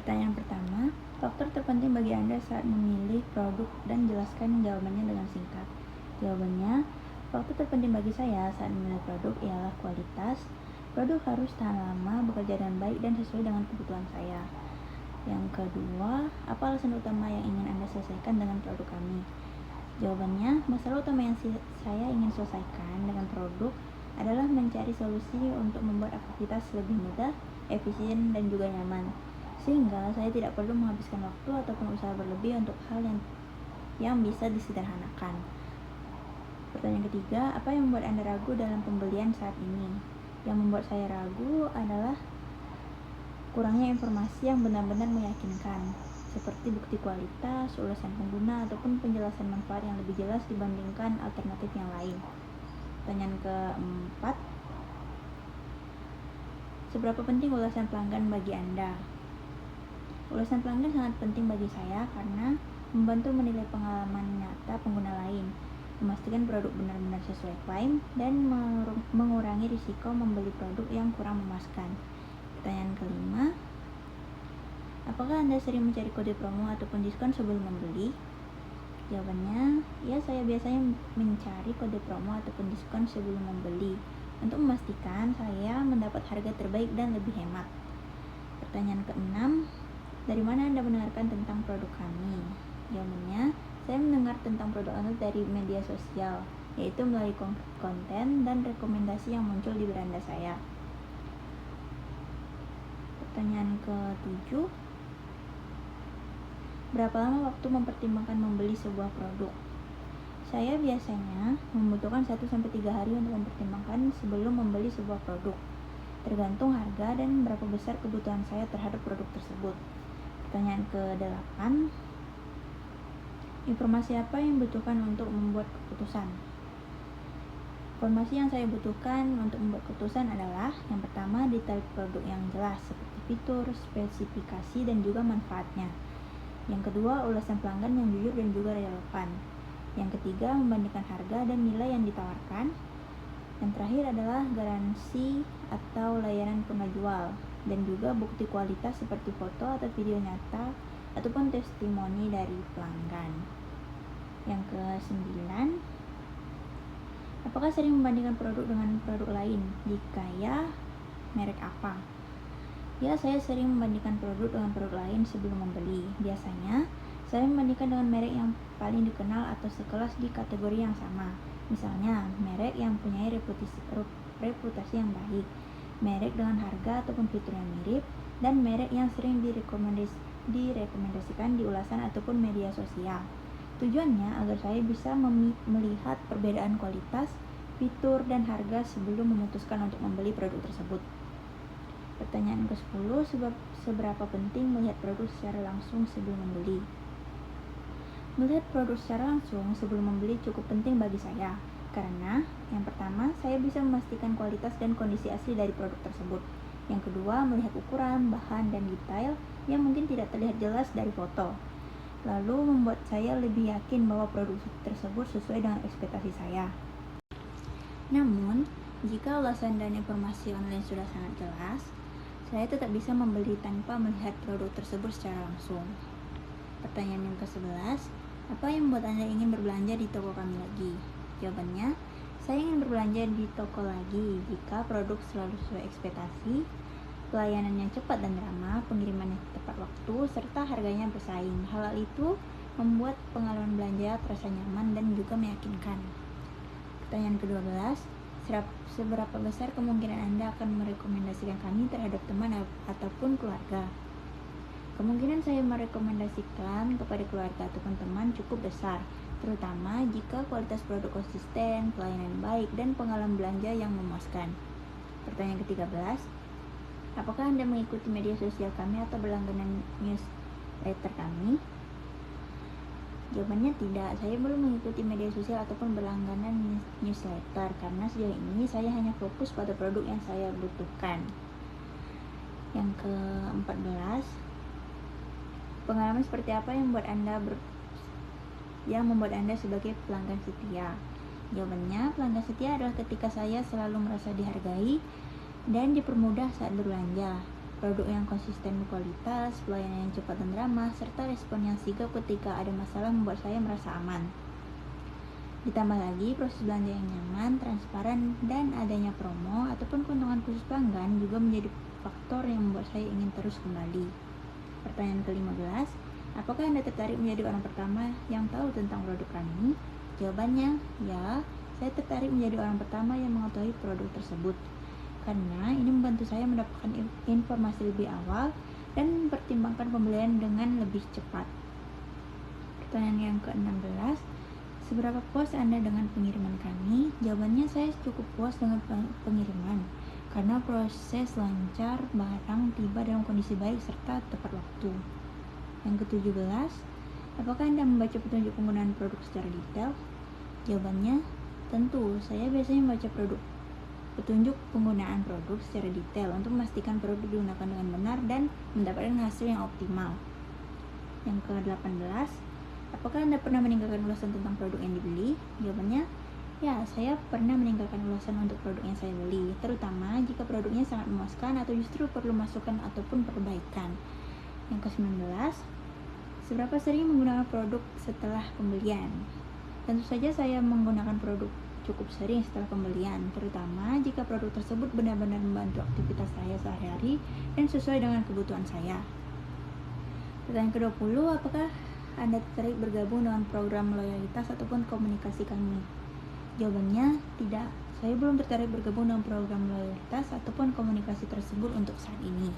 Pertanyaan pertama, faktor terpenting bagi Anda saat memilih produk dan jelaskan jawabannya dengan singkat. Jawabannya, faktor terpenting bagi saya saat memilih produk ialah kualitas. Produk harus tahan lama, bekerja dengan baik, dan sesuai dengan kebutuhan saya. Yang kedua, apa alasan utama yang ingin Anda selesaikan dengan produk kami? Jawabannya, masalah utama yang saya ingin selesaikan dengan produk adalah mencari solusi untuk membuat aktivitas lebih mudah, efisien, dan juga nyaman. Sehingga saya tidak perlu menghabiskan waktu ataupun usaha berlebih untuk hal yang bisa disederhanakan. Pertanyaan ketiga, apa yang membuat Anda ragu dalam pembelian saat ini? Yang membuat saya ragu adalah kurangnya informasi yang benar-benar meyakinkan, seperti bukti kualitas, ulasan pengguna, ataupun penjelasan manfaat yang lebih jelas dibandingkan alternatif yang lain. Pertanyaan keempat, seberapa penting ulasan pelanggan bagi Anda? Ulasan pelanggan sangat penting bagi saya karena membantu menilai pengalaman nyata pengguna lain, memastikan produk benar-benar sesuai klaim, dan mengurangi risiko membeli produk yang kurang memuaskan. Pertanyaan kelima, apakah Anda sering mencari kode promo ataupun diskon sebelum membeli? Jawabannya, ya, saya biasanya mencari kode promo ataupun diskon sebelum membeli untuk memastikan saya mendapat harga terbaik dan lebih hemat. Pertanyaan keenam, dari mana Anda mendengarkan tentang produk kami? Jawabannya, saya mendengar tentang produk Anda dari media sosial, yaitu melalui konten dan rekomendasi yang muncul di beranda saya. Pertanyaan ke-7, berapa lama waktu mempertimbangkan membeli sebuah produk? Saya biasanya membutuhkan 1-3 hari untuk mempertimbangkan sebelum membeli sebuah produk, tergantung harga dan berapa besar kebutuhan saya terhadap produk tersebut. Pertanyaan ke-8, informasi apa yang dibutuhkan untuk membuat keputusan? Informasi yang saya butuhkan untuk membuat keputusan adalah yang pertama, detail produk yang jelas seperti fitur, spesifikasi, dan juga manfaatnya. Yang kedua, ulasan pelanggan yang jujur dan juga relevan. Yang ketiga, membandingkan harga dan nilai yang ditawarkan. Yang terakhir adalah garansi atau layanan penjual, dan juga bukti kualitas seperti foto atau video nyata ataupun testimoni dari pelanggan. Yang ke-9, apakah sering membandingkan produk dengan produk lain? Jika ya, merek apa? Ya, saya sering membandingkan produk dengan produk lain sebelum membeli. Biasanya, saya membandingkan dengan merek yang paling dikenal atau sekelas di kategori yang sama. Misalnya, merek yang punya reputasi yang baik, merek dengan harga ataupun fitur yang mirip, dan merek yang sering direkomendasikan di ulasan ataupun media sosial. Tujuannya agar saya bisa melihat perbedaan kualitas, fitur, dan harga sebelum memutuskan untuk membeli produk tersebut. Pertanyaan ke-10, seberapa penting melihat produk secara langsung sebelum membeli? Melihat produk secara langsung sebelum membeli cukup penting bagi saya, karena yang pertama, saya bisa memastikan kualitas dan kondisi asli dari produk tersebut. Yang kedua, melihat ukuran, bahan, dan detail yang mungkin tidak terlihat jelas dari foto. Lalu membuat saya lebih yakin bahwa produk tersebut sesuai dengan ekspektasi saya. Namun, jika ulasan dan informasi online sudah sangat jelas, saya tetap bisa membeli tanpa melihat produk tersebut secara langsung. Pertanyaan yang ke-11, apa yang membuat Anda ingin berbelanja di toko kami lagi? Jawabannya, saya ingin berbelanja di toko lagi jika produk selalu sesuai ekspektasi, pelayanannya cepat dan ramah, pengirimannya tepat waktu, serta harganya bersaing. Hal itu membuat pengalaman belanja terasa nyaman dan juga meyakinkan. Pertanyaan ke-12, seberapa besar kemungkinan Anda akan merekomendasikan kami terhadap teman ataupun keluarga? Kemungkinan saya merekomendasikan kepada keluarga ataupun teman cukup besar, terutama jika kualitas produk konsisten, pelayanan baik, dan pengalaman belanja yang memuaskan. Pertanyaan ke-13, apakah Anda mengikuti media sosial kami atau berlangganan newsletter kami? Jawabannya tidak, saya belum mengikuti media sosial ataupun berlangganan newsletter karena sejauh ini saya hanya fokus pada produk yang saya butuhkan. Yang ke-14, pengalaman seperti apa yang membuat Anda sebagai pelanggan setia? Jawabannya, pelanggan setia adalah ketika saya selalu merasa dihargai dan dipermudah saat berbelanja. produk yang konsisten kualitas, pelayanan yang cepat dan ramah, serta respon yang sigap ketika ada masalah membuat saya merasa aman. Ditambah lagi, proses belanja yang nyaman, transparan, dan adanya promo ataupun keuntungan khusus pelanggan juga menjadi faktor yang membuat saya ingin terus kembali. Pertanyaan ke-15, apakah Anda tertarik menjadi orang pertama yang tahu tentang produk kami? Jawabannya, ya, saya tertarik menjadi orang pertama yang mengetahui produk tersebut. Karena ini membantu saya mendapatkan informasi lebih awal dan mempertimbangkan pembelian dengan lebih cepat. Pertanyaan yang ke-16, seberapa puas Anda dengan pengiriman kami? Jawabannya, saya cukup puas dengan pengiriman karena proses lancar, barang tiba dalam kondisi baik serta tepat waktu. Yang ke-17, apakah Anda membaca petunjuk penggunaan produk secara detail? Jawabannya, tentu. Saya biasanya membaca petunjuk penggunaan produk secara detail untuk memastikan produk digunakan dengan benar dan mendapatkan hasil yang optimal. Yang ke-18, apakah Anda pernah meninggalkan ulasan tentang produk yang dibeli? Jawabannya, ya, saya pernah meninggalkan ulasan untuk produk yang saya beli, terutama jika produknya sangat memuaskan atau justru perlu masukan ataupun perbaikan. Yang ke-19, seberapa sering menggunakan produk setelah pembelian? Tentu saja saya menggunakan produk cukup sering setelah pembelian, terutama jika produk tersebut benar-benar membantu aktivitas saya sehari-hari dan sesuai dengan kebutuhan saya. Pertanyaan ke-20, apakah Anda tertarik bergabung dengan program loyalitas ataupun komunikasi kami? Jawabannya, tidak. Saya belum tertarik bergabung dengan program loyalitas ataupun komunikasi tersebut untuk saat ini.